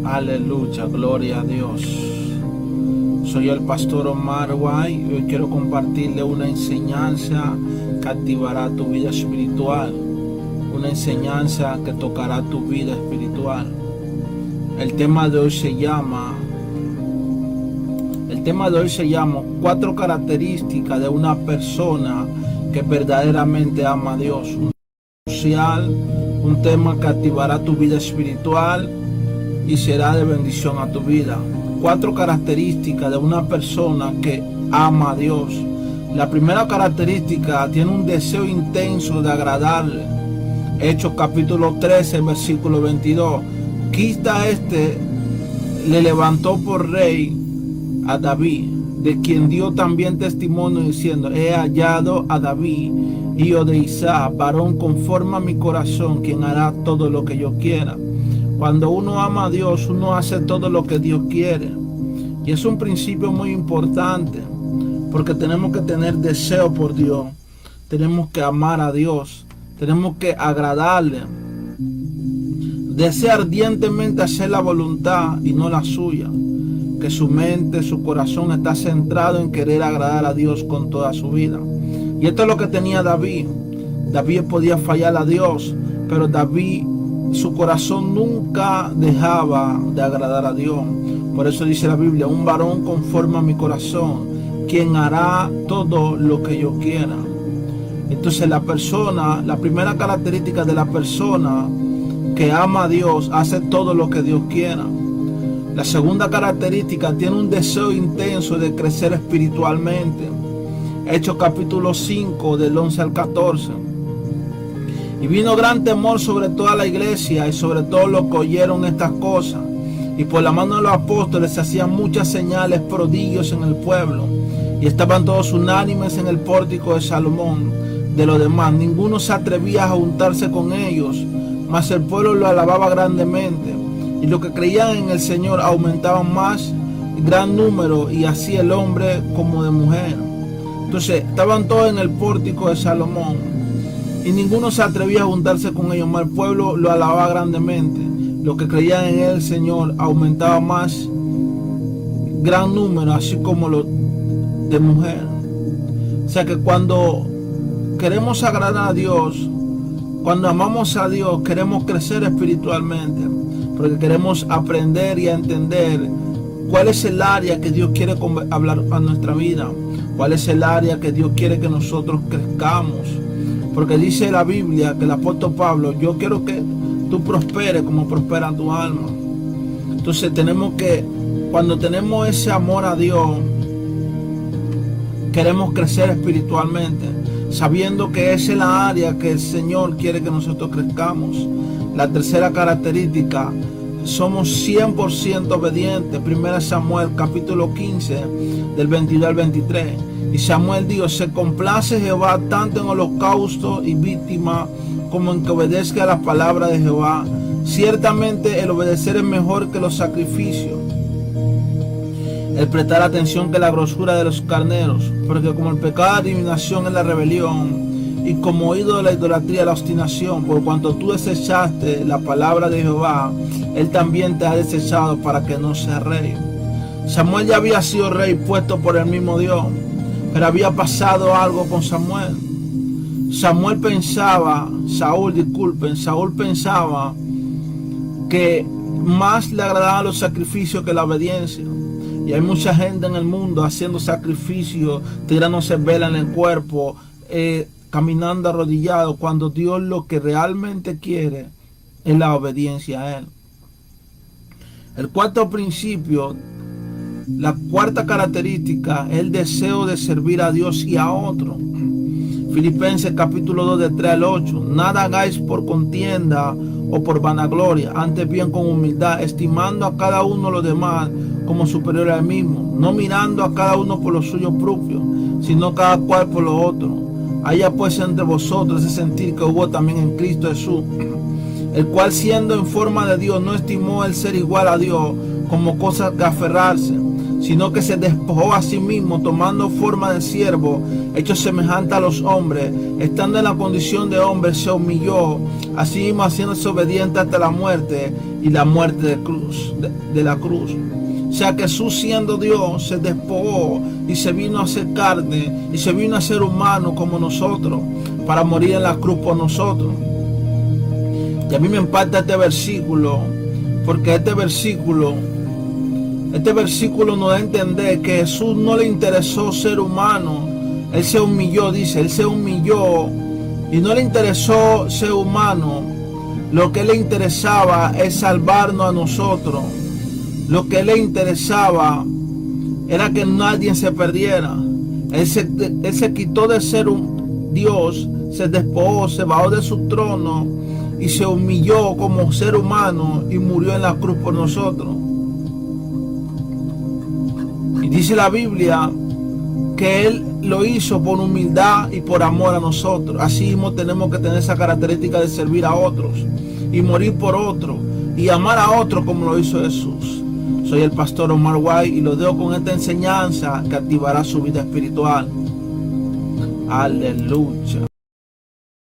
Aleluya, gloria a Dios. Soy el pastor Omar Guay y hoy quiero compartirle una enseñanza que activará tu vida espiritual, una enseñanza que tocará tu vida espiritual. El tema de hoy se llama 4 características de una persona que verdaderamente ama a Dios. Un tema que activará tu vida espiritual y será de bendición a tu vida. 4 características de una persona que ama a Dios. La primera característica, tiene un deseo intenso de agradarle. Hechos capítulo 13, versículo 22. Quizá le levantó por rey a David, de quien dio también testimonio diciendo: he hallado a David, hijo de Isaac, varón conforme a mi corazón, quien hará todo lo que yo quiera. Cuando uno ama a Dios, uno hace todo lo que Dios quiere. Y es un principio muy importante, porque tenemos que tener deseo por Dios. Tenemos que amar a Dios. Tenemos que agradarle. Desea ardientemente hacer la voluntad y no la suya. Que su mente, su corazón está centrado en querer agradar a Dios con toda su vida. Y esto es lo que tenía David. David podía fallar a Dios, pero David, su corazón nunca dejaba de agradar a Dios. Por eso dice la Biblia: un varón conforme a mi corazón, quien hará todo lo que yo quiera. Entonces la primera característica de la persona que ama a Dios, hace todo lo que Dios quiera. La segunda característica, tiene un deseo intenso de crecer espiritualmente. Hechos capítulo 5 del 11 al 14. Y vino gran temor sobre toda la iglesia y sobre todos los que oyeron estas cosas. Y por la mano de los apóstoles se hacían muchas señales, prodigios en el pueblo. Y estaban todos unánimes en el pórtico de Salomón. De los demás, ninguno se atrevía a juntarse con ellos, mas el pueblo lo alababa grandemente. Y los que creían en el Señor aumentaban más, gran número, y así el hombre como de mujer. Entonces, estaban todos en el pórtico de Salomón. Y ninguno se atrevía a juntarse con ellos, mas el pueblo lo alababa grandemente. Los que creían en el Señor aumentaban más, gran número, así como los de mujer. O sea que cuando queremos agradar a Dios, cuando amamos a Dios, queremos crecer espiritualmente, porque queremos aprender y entender cuál es el área que Dios quiere hablar a nuestra vida, cuál es el área que Dios quiere que nosotros crezcamos. Porque dice la Biblia que el apóstol Pablo: yo quiero que tú prosperes como prospera tu alma. Entonces cuando tenemos ese amor a Dios, queremos crecer espiritualmente, sabiendo que esa es la área que el Señor quiere que nosotros crezcamos. La tercera característica, somos 100% obedientes. 1 Samuel capítulo 15 del 22 al 23. Y Samuel dijo: se complace Jehová tanto en holocausto y víctima, como en que obedezca a la palabra de Jehová. Ciertamente el obedecer es mejor que los sacrificios, el prestar atención que la grosura de los carneros, porque como el pecado de adivinación es la rebelión, y como oído de la idolatría la obstinación. Por cuanto tú desechaste la palabra de Jehová, él también te ha desechado para que no seas rey. Samuel ya había sido rey puesto por el mismo Dios, pero había pasado algo con Samuel. Saúl pensaba que más le agradaban los sacrificios que la obediencia. Y hay mucha gente en el mundo haciendo sacrificios, tirándose vela en el cuerpo, caminando arrodillado, cuando Dios lo que realmente quiere es la obediencia a Él. El cuarto principio, la cuarta característica, es el deseo de servir a Dios y a otro. Filipenses capítulo 2 de 3 al 8. Nada hagáis por contienda o por vanagloria, antes bien con humildad, estimando a cada uno los demás como superior al mismo, no mirando a cada uno por lo suyo propio, sino cada cual por lo otro. Haya pues entre vosotros ese sentir que hubo también en Cristo Jesús, el cual siendo en forma de Dios no estimó el ser igual a Dios como cosa que aferrarse, sino que se despojó a sí mismo, tomando forma de siervo, hecho semejante a los hombres, estando en la condición de hombre, se humilló, así mismo haciéndose obediente hasta la muerte, y la muerte de la cruz. O sea, que Jesús, siendo Dios, se despojó y se vino a hacer carne y se vino a ser humano como nosotros, para morir en la cruz por nosotros. Y a mí me impacta este versículo, porque este versículo nos da a entender que Jesús no le interesó ser humano. Él se humilló, dice, Él se humilló y no le interesó ser humano. Lo que le interesaba es salvarnos a nosotros. Lo que le interesaba era que nadie se perdiera. Él se quitó de ser un Dios, se despojó, se bajó de su trono y se humilló como ser humano y murió en la cruz por nosotros. Y dice la Biblia que Él lo hizo por humildad y por amor a nosotros. Así mismo tenemos que tener esa característica de servir a otros y morir por otros y amar a otros como lo hizo Jesús. Soy el pastor Omar White y lo dejo con esta enseñanza que activará su vida espiritual. Aleluya.